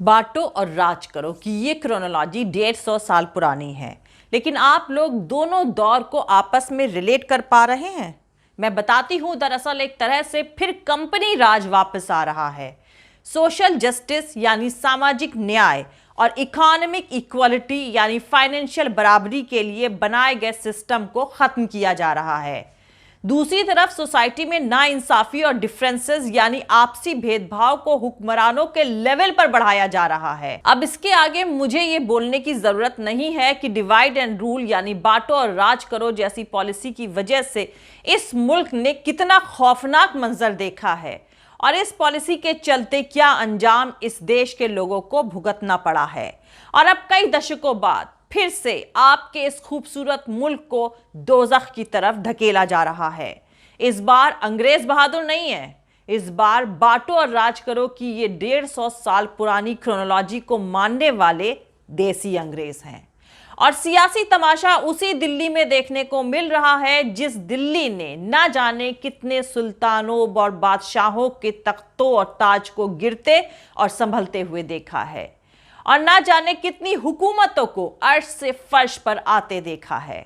बांटो और राज करो कि ये क्रोनोलॉजी 150 साल पुरानी है, लेकिन आप लोग दोनों दौर को आपस में रिलेट कर पा रहे हैं? मैं बताती हूं, दरअसल एक तरह से फिर कंपनी राज वापस आ रहा है। सोशल जस्टिस यानी सामाजिक न्याय और इकोनॉमिक इक्वालिटी यानी फाइनेंशियल बराबरी के लिए बनाए गए सिस्टम को खत्म किया जा रहा है। दूसरी तरफ सोसाइटी में नाइंसाफी और डिफरेंसेस यानी आपसी भेदभाव को हुक्मरानों के लेवल पर बढ़ाया जा रहा है। अब इसके आगे मुझे ये बोलने की जरूरत नहीं है कि डिवाइड एंड रूल यानी बांटो और राज करो जैसी पॉलिसी की वजह से इस मुल्क ने कितना खौफनाक मंजर देखा है और इस पॉलिसी के चलते क्या अंजाम इस देश के लोगों को भुगतना पड़ा है। और अब कई दशकों बाद फिर से आपके इस खूबसूरत मुल्क को दोज़ख की तरफ धकेला जा रहा है। इस बार अंग्रेज बहादुर नहीं है, इस बार बांटो और राज करो कि ये 150 साल पुरानी क्रोनोलॉजी को मानने वाले देसी अंग्रेज हैं। और सियासी तमाशा उसी दिल्ली में देखने को मिल रहा है जिस दिल्ली ने ना जाने कितने सुल्तानों और बादशाहों के तख्तों और ताज को गिरते और संभलते हुए देखा है और ना जाने कितनी हुकूमतों को अर्श से फर्श पर आते देखा है।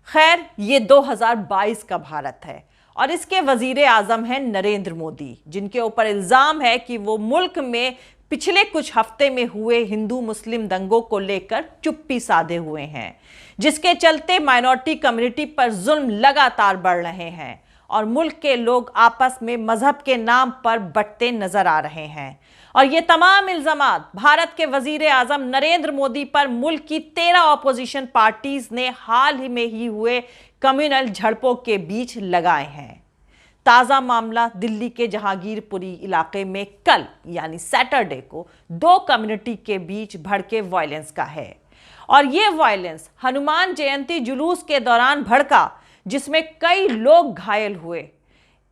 खैर, ये 2022 का भारत है और इसके वजीर आजम हैं नरेंद्र मोदी, जिनके ऊपर इल्जाम है कि वो मुल्क में पिछले कुछ हफ्ते में हुए हिंदू मुस्लिम दंगों को लेकर चुप्पी साधे हुए हैं, जिसके चलते माइनॉरिटी कम्युनिटी पर जुल्म लगातार बढ़ रहे हैं और मुल्क के लोग आपस में मजहब के नाम पर बंटते नजर आ रहे हैं। और ये तमाम इल्जामात भारत के वजीर आजम नरेंद्र मोदी पर मुल्क की 13 ऑपोजिशन पार्टीज ने हाल ही में ही हुए कम्युनल झड़पों के बीच लगाए हैं। ताज़ा मामला दिल्ली के जहांगीरपुरी इलाके में कल यानी सैटरडे को 2 कम्युनिटी के बीच भड़के वायलेंस का है और ये वायलेंस हनुमान जयंती जुलूस के दौरान भड़का, जिसमें कई लोग घायल हुए।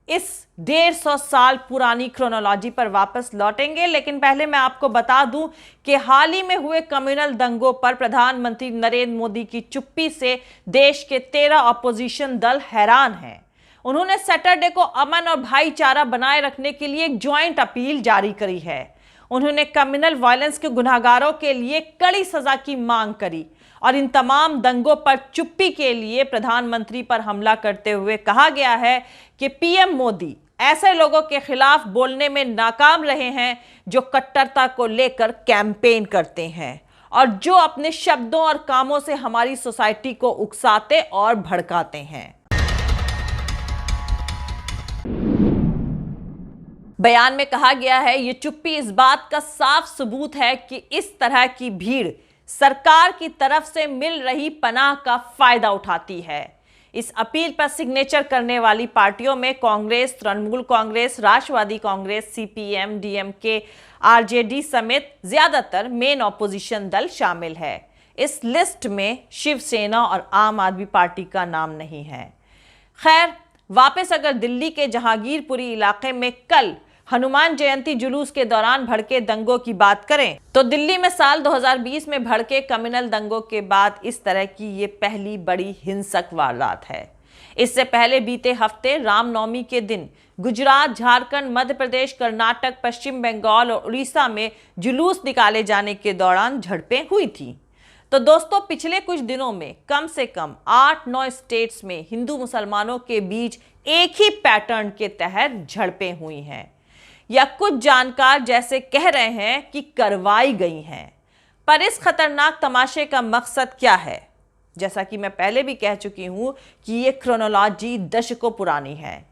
इस 150 साल पुरानी क्रोनोलॉजी पर वापस लौटेंगे, लेकिन पहले मैं आपको बता दूं कि हाल ही में हुए कम्युनल दंगों पर प्रधानमंत्री नरेंद्र मोदी की चुप्पी से देश के 13 अपोजिशन दल हैरान हैं। उन्होंने सैटरडे को अमन और भाईचारा बनाए रखने के लिए एक ज्वाइंट अपील जारी करी है। उन्होंने कम्युनल वायलेंस के गुनहगारों के लिए कड़ी सजा की मांग करी और इन तमाम दंगों पर चुप्पी के लिए प्रधानमंत्री पर हमला करते हुए कहा गया है कि पीएम मोदी ऐसे लोगों के खिलाफ बोलने में नाकाम रहे हैं जो कट्टरता को लेकर कैंपेन करते हैं और जो अपने शब्दों और कामों से हमारी सोसाइटी को उकसाते और भड़काते हैं। बयान में कहा गया है, ये चुप्पी इस बात का साफ सबूत है कि इस तरह की भीड़ सरकार की तरफ से मिल रही पनाह का फायदा उठाती है। इस अपील पर सिग्नेचर करने वाली पार्टियों में कांग्रेस, तृणमूल कांग्रेस, राष्ट्रवादी कांग्रेस, सीपीएम, डीएमके, आरजेडी समेत ज्यादातर मेन ऑपोजिशन दल शामिल है। इस लिस्ट में शिवसेना और आम आदमी पार्टी का नाम नहीं है। खैर, वापस अगर दिल्ली के जहांगीरपुरी इलाके में कल हनुमान जयंती जुलूस के दौरान भड़के दंगों की बात करें तो दिल्ली में साल 2020 में भड़के कम्युनल दंगों के बाद इस तरह की ये पहली बड़ी हिंसक वारदात है। इससे पहले बीते हफ्ते रामनवमी के दिन गुजरात, झारखंड, मध्य प्रदेश, कर्नाटक, पश्चिम बंगाल और उड़ीसा में जुलूस निकाले जाने के दौरान झड़पें हुई थी। तो दोस्तों, पिछले कुछ दिनों में कम से कम 8-9 स्टेट्स में हिंदू मुसलमानों के बीच एक ही पैटर्न के तहत झड़पें हुई हैं, या कुछ जानकार जैसे कह रहे हैं कि करवाई गई हैं। पर इस खतरनाक तमाशे का मकसद क्या है? जैसा कि मैं पहले भी कह चुकी हूं कि ये क्रोनोलॉजी दशकों पुरानी है।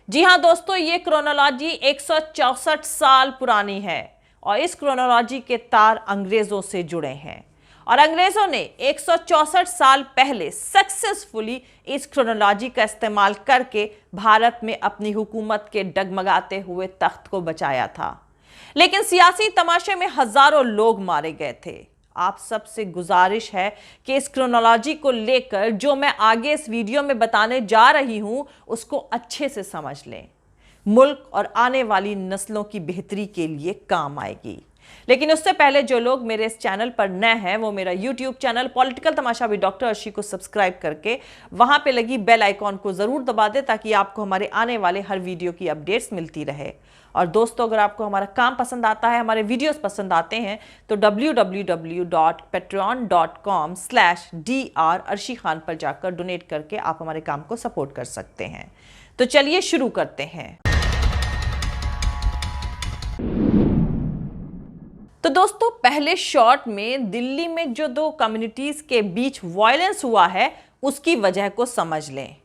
जी हां दोस्तों, ये क्रोनोलॉजी 164 साल पुरानी है और इस क्रोनोलॉजी के तार अंग्रेजों से जुड़े हैं और अंग्रेजों ने 164 साल पहले सक्सेसफुली इस क्रोनोलॉजी का इस्तेमाल करके भारत में अपनी हुकूमत के डगमगाते हुए तख्त को बचाया था। लेकिन सियासी तमाशे में हजारों लोग मारे गए थे। आप सबसे गुजारिश है कि इस क्रोनोलॉजी को लेकर जो मैं आगे इस वीडियो में बताने जा रही हूं उसको अच्छे से समझ लें। मुल्क और आने वाली नस्लों की बेहतरी के लिए काम आएगी। लेकिन उससे पहले जो लोग मेरे इस चैनल पर नए हैं वो मेरा YouTube channel political Tamasha with doctor Arshi को सब्सक्राइब करके वहां पे लगी बेल आइकॉन को जरूर दबा दे ताकि आपको हमारे आने वाले हर वीडियो की अपडेट्स मिलती रहे। और दोस्तों, अगर आपको हमारा काम पसंद आता है, हमारे वीडियोस पसंद आते हैं तो www.patreon.com/dr अर्शी खान पर जाकर डोनेट करके आप हमारे काम को सपोर्ट कर सकते हैं। तो चलिए शुरू करते हैं। तो दोस्तों, पहले शॉट में दिल्ली में जो दो कम्युनिटीज के बीच वायलेंस हुआ है उसकी वजह को समझ लें।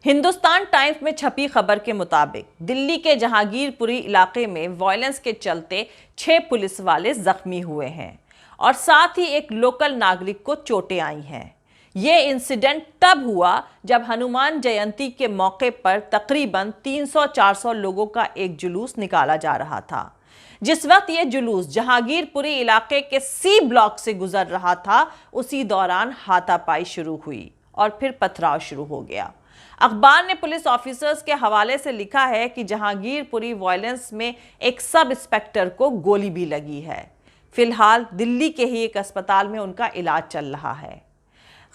हिंदुस्तान टाइम्स में छपी खबर के मुताबिक दिल्ली के जहांगीरपुरी इलाके में वायलेंस के चलते 6 पुलिस वाले जख्मी हुए हैं और साथ ही एक लोकल नागरिक को चोटें आई हैं। ये इंसिडेंट तब हुआ जब हनुमान जयंती के मौके पर तकरीबन 300-400 लोगों का एक जुलूस निकाला जा रहा था। जिस वक्त यह जुलूस जहांगीरपुरी इलाके के सी ब्लॉक से गुजर रहा था, उसी दौरान हाथापाई शुरू हुई और फिर पथराव शुरू हो गया। अखबार ने पुलिस ऑफिसर्स के हवाले से लिखा है कि जहांगीरपुरी वायलेंस में एक सब इंस्पेक्टर को गोली भी लगी है। फिलहाल दिल्ली के ही एक अस्पताल में उनका इलाज चल रहा है।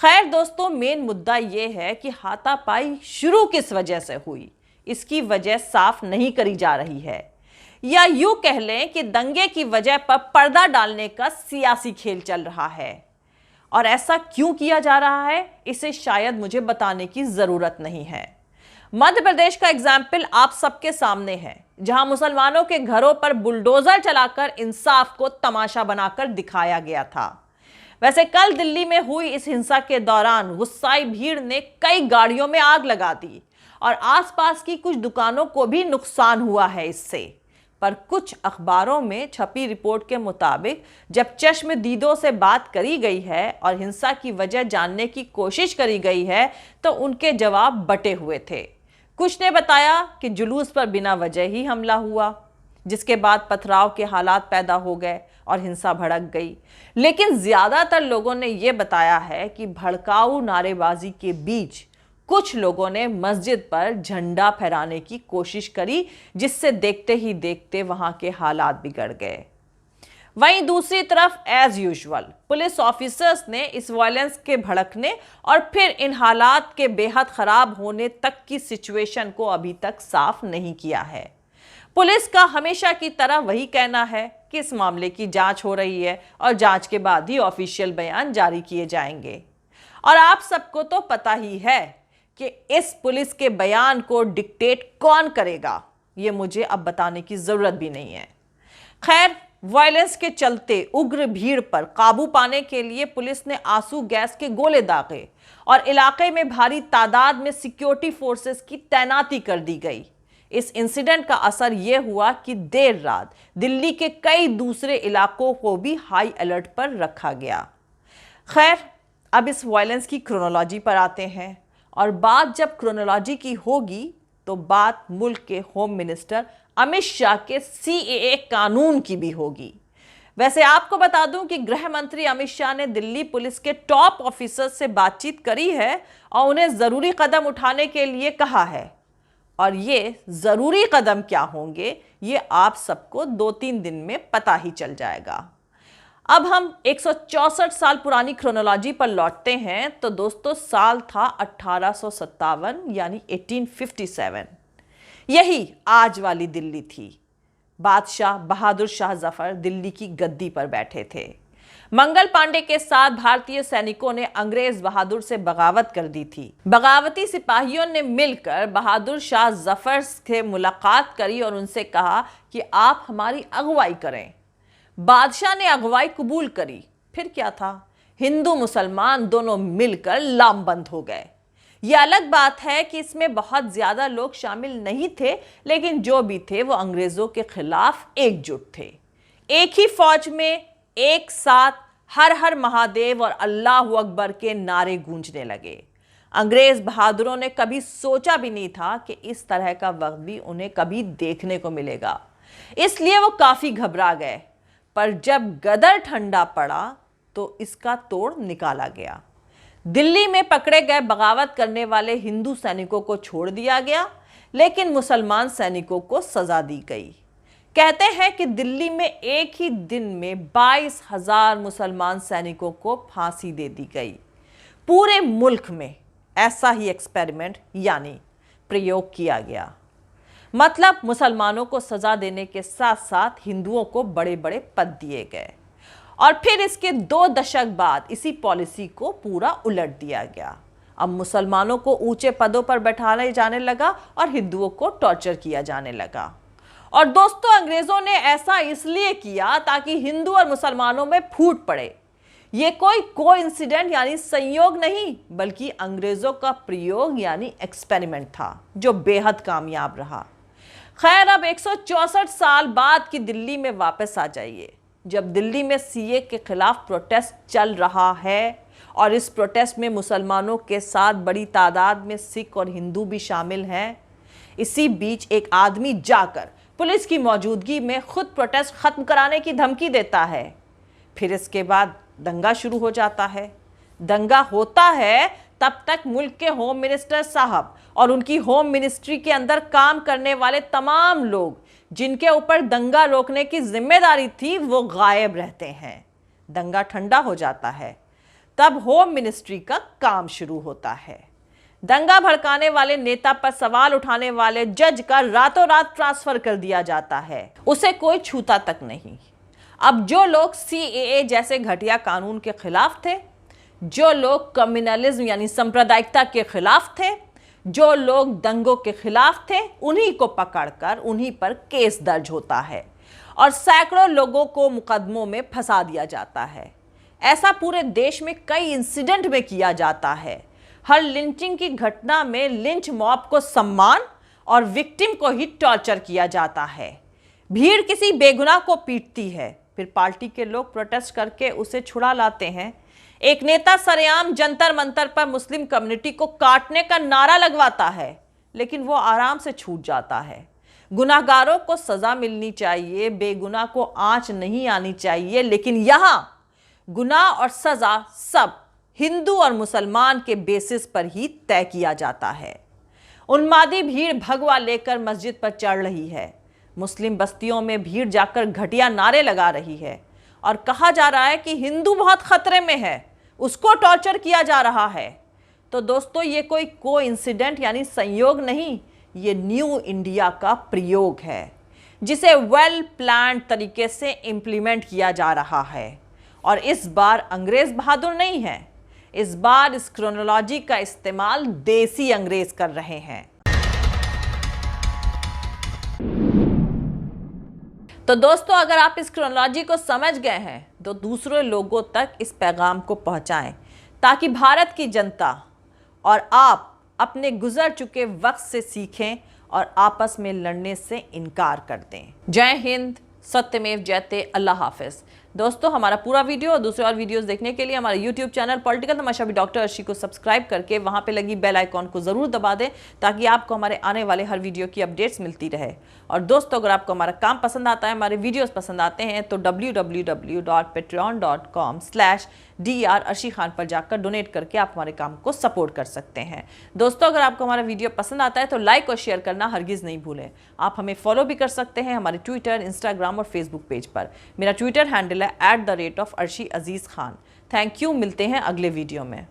खैर दोस्तों, मेन मुद्दा यह है कि हाथापाई शुरू किस वजह से हुई, इसकी वजह साफ नहीं करी जा रही है, या यूं कह लें कि दंगे की वजह पर पर्दा डालने का सियासी खेल चल रहा है। और ऐसा क्यों किया जा रहा है, इसे शायद मुझे बताने की जरूरत नहीं है। मध्य प्रदेश का एग्जाम्पल आप सबके सामने है, जहां मुसलमानों के घरों पर बुलडोजर चलाकर इंसाफ को तमाशा बनाकर दिखाया गया था। वैसे कल दिल्ली में हुई इस हिंसा के दौरान गुस्साई भीड़ ने कई गाड़ियों में आग लगा दी और आसपास की कुछ दुकानों को भी नुकसान हुआ है इससे। पर कुछ अखबारों में छपी रिपोर्ट के मुताबिक जब चश्मदीदों से बात करी गई है और हिंसा की वजह जानने की कोशिश करी गई है तो उनके जवाब बटे हुए थे। कुछ ने बताया कि जुलूस पर बिना वजह ही हमला हुआ, जिसके बाद पथराव के हालात पैदा हो गए और हिंसा भड़क गई। लेकिन ज्यादातर लोगों ने यह बताया है कि भड़काऊ नारेबाजी के बीच कुछ लोगों ने मस्जिद पर झंडा फहराने की कोशिश करी, जिससे देखते ही देखते वहां के हालात बिगड़ गए। वहीं दूसरी तरफ एज यूजुअल पुलिस ऑफिसर्स ने इस वायलेंस के भड़कने और फिर इन हालात के बेहद खराब होने तक की सिचुएशन को अभी तक साफ नहीं किया है। पुलिस का हमेशा की तरह वही कहना है कि इस मामले की जांच हो रही है और जांच के बाद ही ऑफिशियल बयान जारी किए जाएंगे। और आप सबको तो पता ही है कि इस पुलिस के बयान को डिक्टेट कौन करेगा, ये मुझे अब बताने की जरूरत भी नहीं है। खैर, वायलेंस के चलते उग्र भीड़ पर काबू पाने के लिए पुलिस ने आंसू गैस के गोले दागे और इलाके में भारी तादाद में सिक्योरिटी फोर्सेस की तैनाती कर दी गई। इस इंसिडेंट का असर यह हुआ कि देर रात दिल्ली के कई दूसरे इलाकों को भी हाई अलर्ट पर रखा गया। खैर, अब इस वायलेंस की क्रोनोलॉजी पर आते हैं और बात जब क्रोनोलॉजी की होगी तो बात मुल्क के होम मिनिस्टर अमित शाह के CAA कानून की भी होगी। वैसे आपको बता दूं कि गृह मंत्री अमित शाह ने दिल्ली पुलिस के टॉप ऑफिसर्स से बातचीत करी है और उन्हें जरूरी कदम उठाने के लिए कहा है। और ये जरूरी कदम क्या होंगे, ये आप सबको 2-3 दिन में पता ही चल जाएगा। अब हम 164 साल पुरानी क्रोनोलॉजी पर लौटते हैं तो दोस्तों, साल था 1857 यानी 1857। यही आज वाली दिल्ली थी। बादशाह बहादुर शाह जफर दिल्ली की गद्दी पर बैठे थे। मंगल पांडे के साथ भारतीय सैनिकों ने अंग्रेज बहादुर से बगावत कर दी थी। बगावती सिपाहियों ने मिलकर बहादुर शाह जफर से मुलाकात करी और उनसे कहा कि आप हमारी अगुवाई करें। बादशाह ने अगुवाई कबूल करी। फिर क्या था, हिंदू मुसलमान दोनों मिलकर लामबंद हो गए। यह अलग बात है कि इसमें बहुत ज्यादा लोग शामिल नहीं थे, लेकिन जो भी थे वो अंग्रेजों के खिलाफ एकजुट थे। एक ही फौज में एक साथ हर हर महादेव और अल्लाह अकबर के नारे गूंजने लगे। अंग्रेज बहादुरों ने कभी सोचा भी नहीं था कि इस तरह का वक्त भी उन्हें कभी देखने को मिलेगा, इसलिए वो काफी घबरा गए। पर जब गदर ठंडा पड़ा तो इसका तोड़ निकाला गया। दिल्ली में पकड़े गए बगावत करने वाले हिंदू सैनिकों को छोड़ दिया गया, लेकिन मुसलमान सैनिकों को सजा दी गई। कहते हैं कि दिल्ली में एक ही दिन में 22,000 मुसलमान सैनिकों को फांसी दे दी गई। पूरे मुल्क में ऐसा ही एक्सपेरिमेंट यानी प्रयोग किया गया। मतलब मुसलमानों को सजा देने के साथ साथ हिंदुओं को बड़े बड़े पद दिए गए और फिर इसके 2 दशक बाद इसी पॉलिसी को पूरा उलट दिया गया। अब मुसलमानों को ऊंचे पदों पर बैठाया जाने लगा और हिंदुओं को टॉर्चर किया जाने लगा। और दोस्तों, अंग्रेजों ने ऐसा इसलिए किया ताकि हिंदू और मुसलमानों में फूट पड़े। ये कोई कोइंसिडेंट यानी संयोग नहीं, बल्कि अंग्रेजों का प्रयोग यानी एक्सपेरिमेंट था जो बेहद कामयाब रहा। खैर, अब 164 साल बाद की दिल्ली में वापस आ जाइए, जब दिल्ली में सीए के खिलाफ प्रोटेस्ट चल रहा है और इस प्रोटेस्ट में मुसलमानों के साथ बड़ी तादाद में सिख और हिंदू भी शामिल हैं। इसी बीच एक आदमी जाकर पुलिस की मौजूदगी में खुद प्रोटेस्ट खत्म कराने की धमकी देता है। फिर इसके बाद दंगा शुरू हो जाता है। दंगा होता है तब तक मुल्क के होम मिनिस्टर साहब और उनकी होम मिनिस्ट्री के अंदर काम करने वाले तमाम लोग जिनके ऊपर दंगा रोकने की जिम्मेदारी थी वो गायब रहते हैं। दंगा ठंडा हो जाता है, तब होम मिनिस्ट्री का काम शुरू होता है। दंगा भड़काने वाले नेता पर सवाल उठाने वाले जज का रातों रात ट्रांसफर कर दिया जाता है, उसे कोई छूता तक नहीं। अब जो लोग सीएए जैसे घटिया कानून के खिलाफ थे, जो लोग कम्युनलिज्म यानी सांप्रदायिकता के खिलाफ थे, जो लोग दंगों के खिलाफ थे, उन्हीं को पकड़कर उन्हीं पर केस दर्ज होता है और सैकड़ों लोगों को मुकदमों में फंसा दिया जाता है। ऐसा पूरे देश में कई इंसिडेंट में किया जाता है। हर लिंचिंग की घटना में लिंच मॉब को सम्मान और विक्टिम को ही टॉर्चर किया जाता है। भीड़ किसी बेगुनाह को पीटती है, फिर पार्टी के लोग प्रोटेस्ट करके उसे छुड़ा लाते हैं। एक नेता सरेआम जंतर मंतर पर मुस्लिम कम्युनिटी को काटने का नारा लगवाता है, लेकिन वो आराम से छूट जाता है। गुनाहगारों को सजा मिलनी चाहिए, बेगुनाह को आंच नहीं आनी चाहिए, लेकिन यहां गुनाह और सजा सब हिंदू और मुसलमान के बेसिस पर ही तय किया जाता है। उन्मादी भीड़ भगवा लेकर मस्जिद पर चढ़ रही है। मुस्लिम बस्तियों में भीड़ जाकर घटिया नारे लगा रही है और कहा जा रहा है कि हिंदू बहुत खतरे में है, उसको टॉर्चर किया जा रहा है। तो दोस्तों, ये कोई कोइंसिडेंट यानी संयोग नहीं, ये न्यू इंडिया का प्रयोग है जिसे वेल प्लान्ड तरीके से इंप्लीमेंट किया जा रहा है। और इस बार अंग्रेज बहादुर नहीं है, इस बार इस क्रोनोलॉजी का इस्तेमाल देसी अंग्रेज कर रहे हैं। तो दोस्तों, अगर आप इस क्रोनोलॉजी को समझ गए हैं तो दूसरे लोगों तक इस पैगाम को पहुंचाएं ताकि भारत की जनता और आप अपने गुजर चुके वक्त से सीखें और आपस में लड़ने से इनकार कर दें। जय हिंद, सत्यमेव जयते, अल्लाह हाफिज। दोस्तों, हमारा पूरा वीडियो और दूसरे और वीडियोस देखने के लिए हमारे यूट्यूब चैनल पॉलिटिकल तमाशा भी डॉक्टर अर्शी को सब्सक्राइब करके वहां पे लगी बेल आइकॉन को जरूर दबा दें ताकि आपको हमारे आने वाले हर वीडियो की अपडेट्स मिलती रहे। और दोस्तों, अगर आपको हमारा काम पसंद आता है, हमारे वीडियोस पसंद आते हैं तो www.patreon.com/dr अर्शी खान पर जाकर डोनेट करके आप हमारे काम को सपोर्ट कर सकते हैं। दोस्तों, अगर आपको हमारा वीडियो पसंद आता है तो लाइक और शेयर करना हरगिज़ नहीं भूलें। आप हमें फॉलो भी कर सकते हैं हमारे ट्विटर, इंस्टाग्राम और फेसबुक पेज पर। मेरा ट्विटर हैंडल है @arshi aziz khan। Thank you, मिलते हैं अगले वीडियो में।